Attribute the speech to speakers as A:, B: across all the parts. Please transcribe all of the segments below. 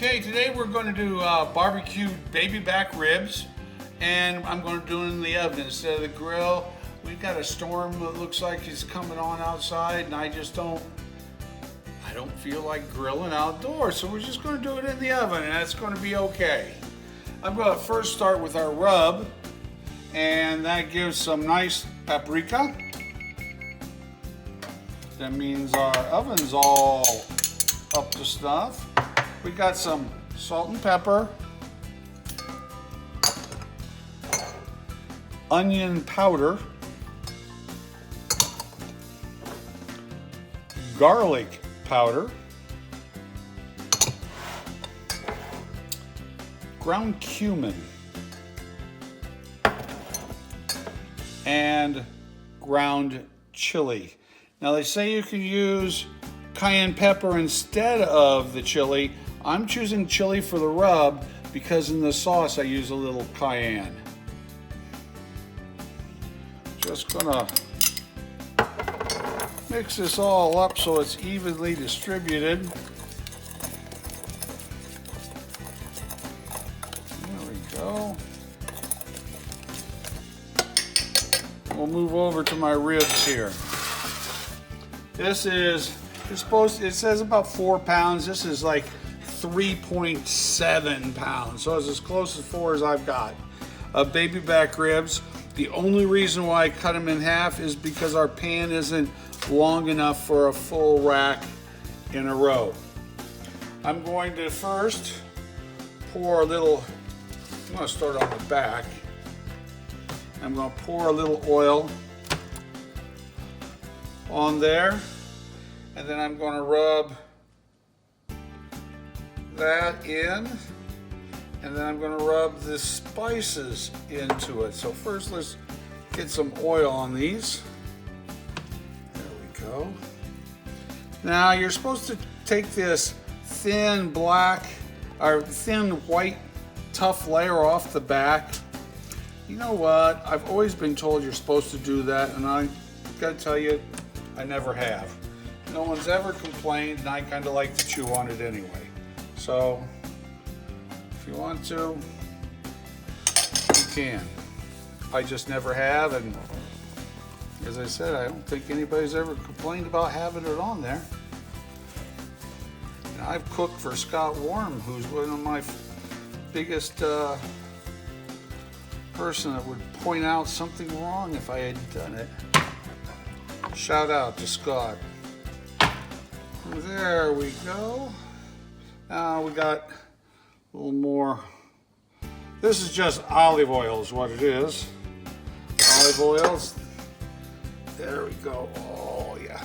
A: Okay, today we're going to do barbecued baby back ribs, and I'm going to do it in the oven instead of the grill. We've got a storm that looks like it's coming on outside, and I don't feel like grilling outdoors, so we're just going to do it in the oven, and that's going to be okay. I'm going to first start with our rub, and that gives some nice paprika. That means our oven's all up to snuff. We got some salt and pepper, onion powder, garlic powder, ground cumin, and ground chili. Now they say you can use cayenne pepper instead of the chili. I'm choosing chili for the rub because in the sauce I use a little cayenne. Just gonna mix this all up so it's evenly distributed. There we go. We'll move over to my ribs here. This is, it says about 4 pounds. This is like 3.7 pounds, so it's as close as 4 as I've got. Baby back ribs. The only reason why I cut them in half is because our pan isn't long enough for a full rack in a row. I'm going to first pour a little, I'm going to start on the back. I'm going to pour a little oil on there, and then I'm going to rub that in, and then I'm going to rub the spices into it. So first let's get some oil on these. There we go. Now you're supposed to take this thin black or thin white tough layer off the back. You know what? I've always been told you're supposed to do that, and I gotta tell you, I never have. No one's ever complained, and I kind of like to chew on it anyway. So, if you want to, you can. I just never have, and as I said, I don't think anybody's ever complained about having it on there. And I've cooked for Scott Warm, who's one of my biggest person that would point out something wrong if I had done it. Shout out to Scott. There we go. Now we got a little more. This is just olive oil is what it is. Olive oils. There we go. Oh yeah.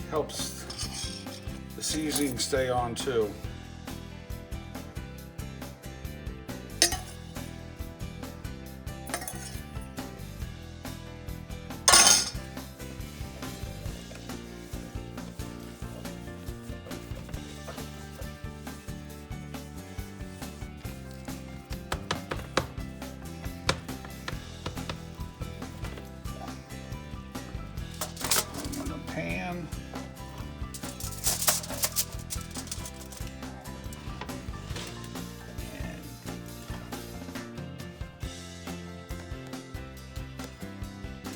A: Helps the seasoning stay on too. Pan.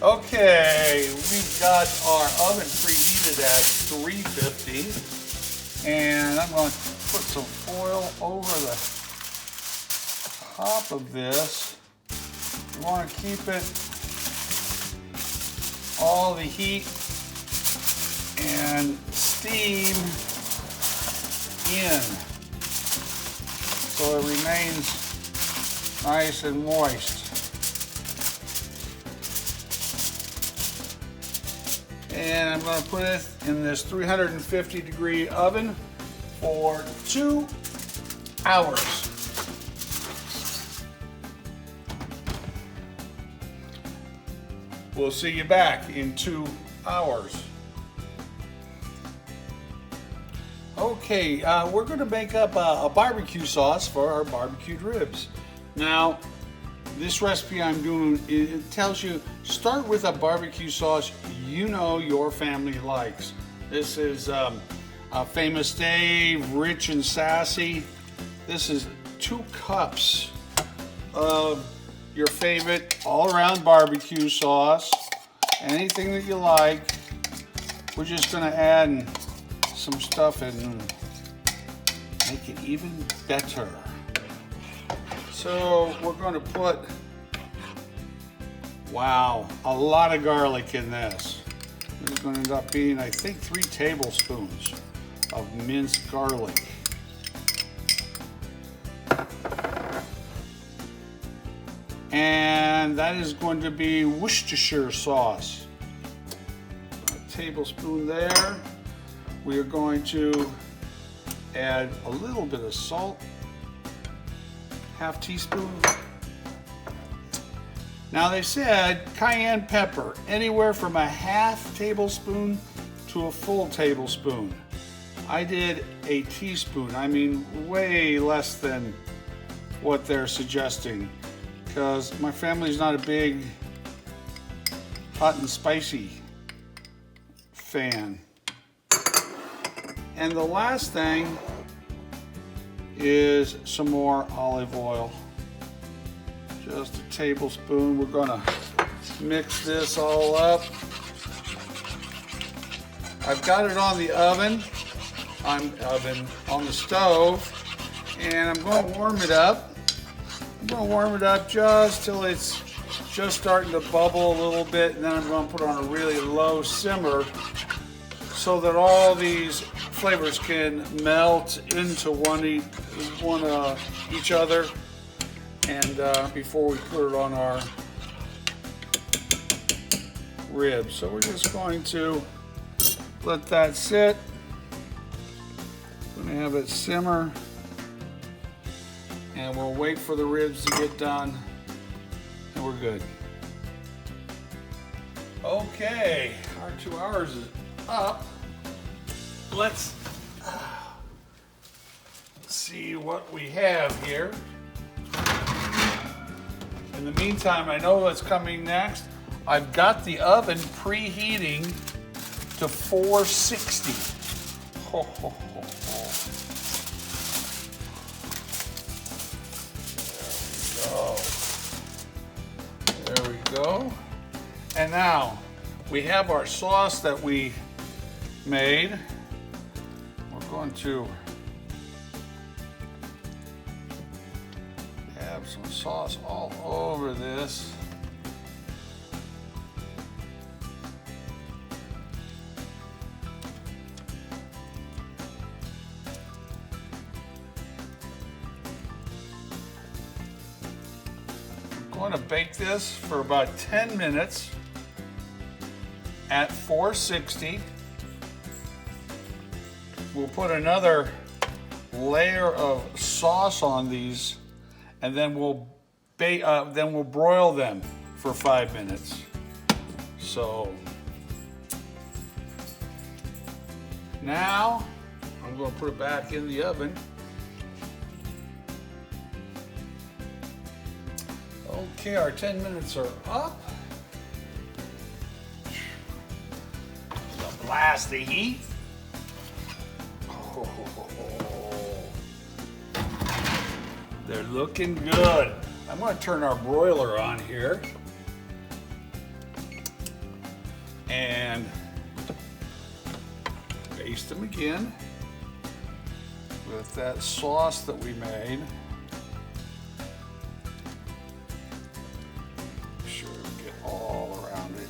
A: Okay, we've got our oven preheated at 350, and I'm going to put some foil over the top of this. You want to keep it all the heat and steam in so it remains nice and moist. And I'm going to put it in this 350-degree oven for 2 hours. We'll see you back in 2 hours. Okay, we're going to make up a barbecue sauce for our barbecued ribs. Now, this recipe I'm doing, it tells you start with a barbecue sauce you know your family likes. This is Famous Dave, Rich and Sassy. This is 2 cups of your favorite all-around barbecue sauce. Anything that you like. We're just gonna add some stuff and make it even better. So we're gonna put, wow, a lot of garlic in this. This is gonna end up being, I think, 3 tablespoons of minced garlic. And that is going to be Worcestershire sauce. A tablespoon there. We are going to add a little bit of salt, ½ teaspoon. Now they said cayenne pepper, anywhere from a ½ tablespoon to a full tablespoon. I did a teaspoon, I mean way less than what they're suggesting, because my family's not a big hot and spicy fan. And the last thing is some more olive oil. Just a tablespoon. We're gonna mix this all up. I've got it on the oven. On the stove, and I'm going to warm it up. I'm going to warm it up just till it's just starting to bubble a little bit, and then I'm going to put it on a really low simmer so that all these flavors can melt into each other, and before we put it on our ribs. So we're just going to let that sit. Going to have it simmer, and we'll wait for the ribs to get done, and we're good. Okay, our 2 hours is up. Let's see what we have here. In the meantime, I know what's coming next. I've got the oven preheating to 460. Ho, ho, ho, ho. There we go. And now we have our sauce that we made. We're going to have some sauce all over this. I'm going to bake this for about 10 minutes at 460. We'll put another layer of sauce on these, and then we'll broil them for 5 minutes. So now I'm going to put it back in the oven. Okay, our 10 minutes are up. Blast the heat. Oh, they're looking good. I'm going to turn our broiler on here. And baste them again with that sauce that we made. All around it.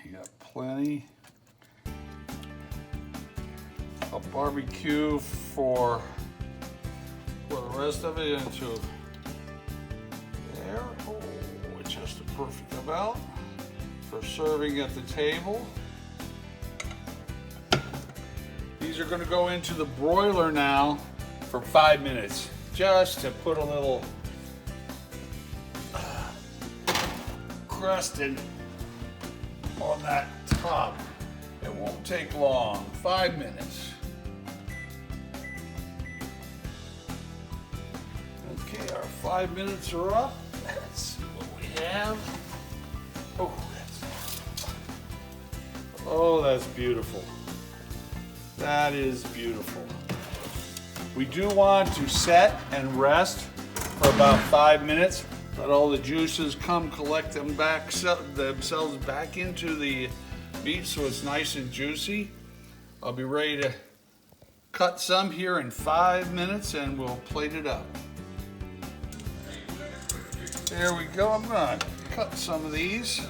A: You got plenty of barbecue for the rest of it into there. Oh, just a perfect amount for serving at the table. These are going to go into the broiler now for 5 minutes, just to put a little crusting on that top. It won't take long, 5 minutes. 5 minutes are up. Let's see what we have. Oh, that's beautiful. That is beautiful. We do want to set and rest for about 5 minutes. Let all the juices collect themselves back into the meat so it's nice and juicy. I'll be ready to cut some here in 5 minutes and we'll plate it up. There we go. I'm gonna cut some of these.